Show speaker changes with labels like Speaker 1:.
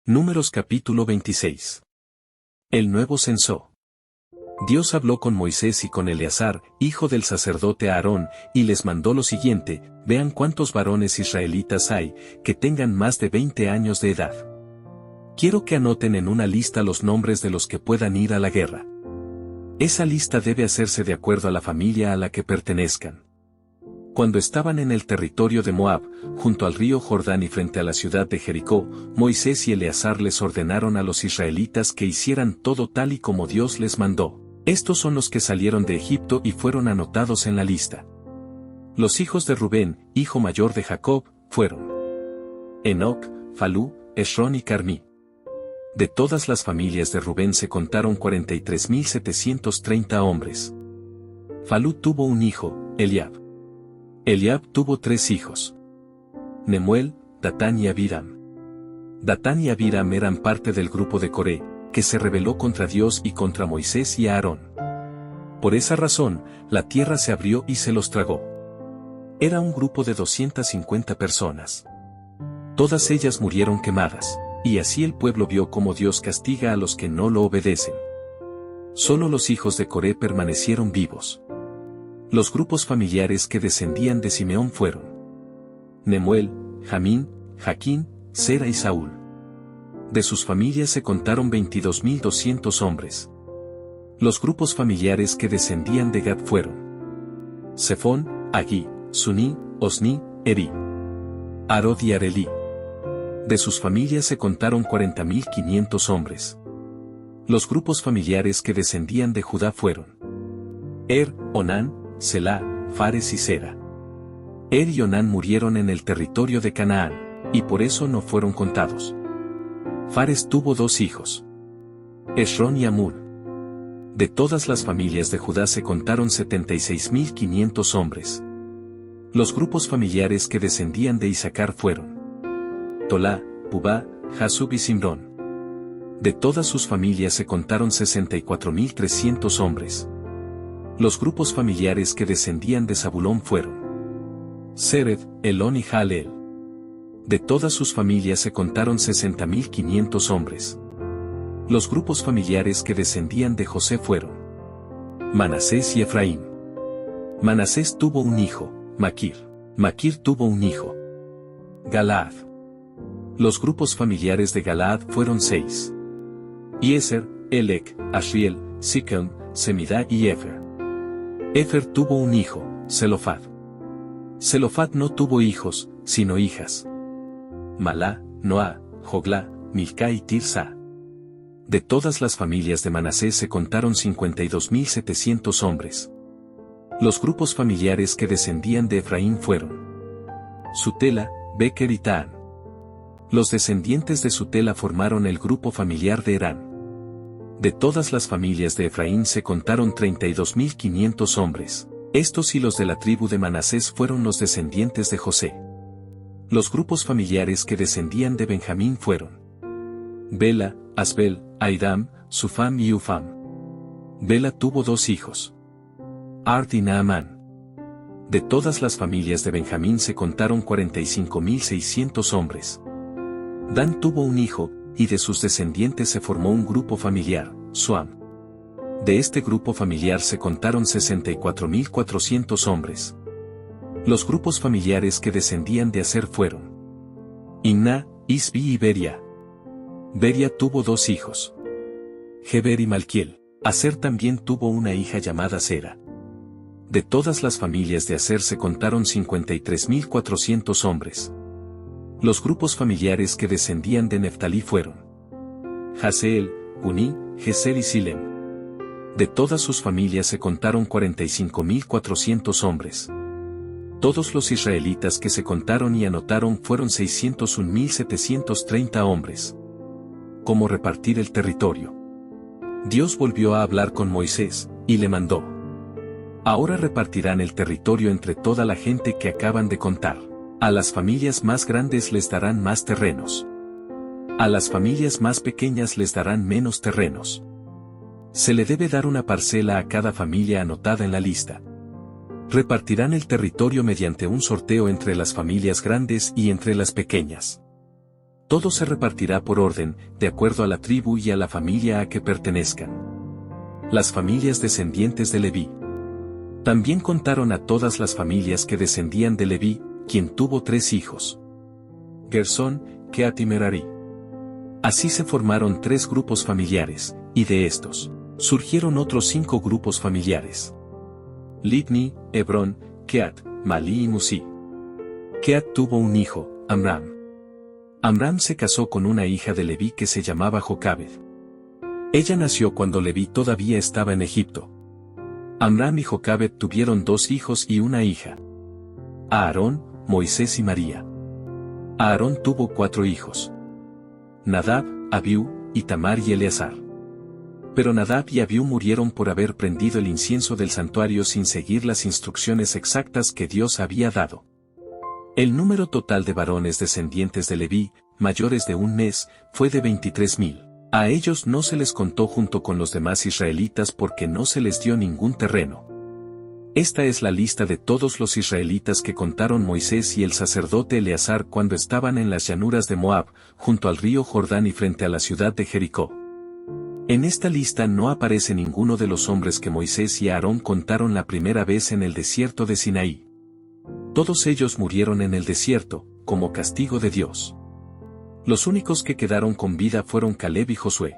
Speaker 1: Números capítulo 26. El nuevo censo. Dios habló con Moisés y con Eleazar, hijo del sacerdote Aarón, y les mandó lo siguiente: vean cuántos varones israelitas hay, que tengan más de 20 años de edad. Quiero que anoten en una lista los nombres de los que puedan ir a la guerra. Esa lista debe hacerse de acuerdo a la familia a la que pertenezcan. Cuando estaban en el territorio de Moab, junto al río Jordán y frente a la ciudad de Jericó, Moisés y Eleazar les ordenaron a los israelitas que hicieran todo tal y como Dios les mandó. Estos son los que salieron de Egipto y fueron anotados en la lista. Los hijos de Rubén, hijo mayor de Jacob, fueron Enoc, Falú, Esrón y Carmí. De todas las familias de Rubén se contaron 43.730 hombres. Falú tuvo un hijo, Eliab. Eliab tuvo 3 hijos: Nemuel, Datán y Abiram. Datán y Abiram eran parte del grupo de Coré, que se rebeló contra Dios y contra Moisés y Aarón. Por esa razón, la tierra se abrió y se los tragó. Era un grupo de 250 personas. Todas ellas murieron quemadas, y así el pueblo vio cómo Dios castiga a los que no lo obedecen. Solo los hijos de Coré permanecieron vivos. Los grupos familiares que descendían de Simeón fueron Nemuel, Jamín, Jaquín, Sera y Saúl. De sus familias se contaron 22.200 hombres. Los grupos familiares que descendían de Gad fueron Sefón, Agí, Suní, Osní, Eri, Arod y Arelí. De sus familias se contaron 40.500 hombres. Los grupos familiares que descendían de Judá fueron Onán, Selá, Fares y Sera. Y Onán murieron en el territorio de Canaán, y por eso no fueron contados. Fares tuvo 2 hijos, Esrón y Amul. De todas las familias de Judá se contaron 76.500 hombres. Los grupos familiares que descendían de Isaacar fueron Tolá, Pubá, Jasub y Simrón. De todas sus familias se contaron 64.300 hombres. Los grupos familiares que descendían de Zabulón fueron Sered, Elón y Jaleel. De todas sus familias se contaron 60.500 hombres. Los grupos familiares que descendían de José fueron Manasés y Efraín. Manasés tuvo un hijo, Maquir. Maquir tuvo un hijo, Galaad. Los grupos familiares de Galaad fueron 6: Ieser, Elec, Asriel, Sichem, Semidá y Efer. Efer tuvo un hijo, Zelofad. Zelofad no tuvo hijos, sino hijas: Malá, Noá, Joglá, Milcá y Tirsa. De todas las familias de Manasés se contaron 52.700 hombres. Los grupos familiares que descendían de Efraín fueron Sutela, Beker y Taán. Los descendientes de Sutela formaron el grupo familiar de Herán. De todas las familias de Efraín se contaron 32.500 hombres. Estos y los de la tribu de Manasés fueron los descendientes de José. Los grupos familiares que descendían de Benjamín fueron Bela, Asbel, Aidam, Sufam y Ufam. Bela tuvo 2 hijos, Ard y Naamán. De todas las familias de Benjamín se contaron 45.600 hombres. Dan tuvo un hijo, y de sus descendientes se formó un grupo familiar, Suam. De este grupo familiar se contaron 64.400 hombres. Los grupos familiares que descendían de Aser fueron Imná, Isbi y Beria. Beria tuvo 2 hijos, Geber y Malquiel. Aser también tuvo una hija llamada Sera. De todas las familias de Aser se contaron 53.400 hombres. Los grupos familiares que descendían de Neftalí fueron Jaseel, Guní, Geser y Silem. De todas sus familias se contaron 45.400 hombres. Todos los israelitas que se contaron y anotaron fueron 601.730 hombres. ¿Cómo repartir el territorio? Dios volvió a hablar con Moisés, y le mandó: ahora repartirán el territorio entre toda la gente que acaban de contar. A las familias más grandes les darán más terrenos. A las familias más pequeñas les darán menos terrenos. Se le debe dar una parcela a cada familia anotada en la lista. Repartirán el territorio mediante un sorteo entre las familias grandes y entre las pequeñas. Todo se repartirá por orden, de acuerdo a la tribu y a la familia a que pertenezcan. Las familias descendientes de Leví. También contaron a todas las familias que descendían de Leví, quien tuvo 3 hijos: Gersón, Kehat y Merari. Así se formaron 3 grupos familiares, y de estos surgieron otros 5 grupos familiares: Libni, Hebrón, Kehat, Malí y Musí. Kehat tuvo un hijo, Amram. Amram se casó con una hija de Leví que se llamaba Jocabed. Ella nació cuando Leví todavía estaba en Egipto. Amram y Jocabed tuvieron 2 hijos y una hija: Aarón, Moisés y María. Aarón tuvo 4 hijos: Nadab, Abiú, Itamar y Eleazar. Pero Nadab y Abiú murieron por haber prendido el incienso del santuario sin seguir las instrucciones exactas que Dios había dado. El número total de varones descendientes de Leví, mayores de un mes, fue de 23,000. A ellos no se les contó junto con los demás israelitas porque no se les dio ningún terreno. Esta es la lista de todos los israelitas que contaron Moisés y el sacerdote Eleazar cuando estaban en las llanuras de Moab, junto al río Jordán y frente a la ciudad de Jericó. En esta lista no aparece ninguno de los hombres que Moisés y Aarón contaron la primera vez en el desierto de Sinaí. Todos ellos murieron en el desierto, como castigo de Dios. Los únicos que quedaron con vida fueron Caleb y Josué.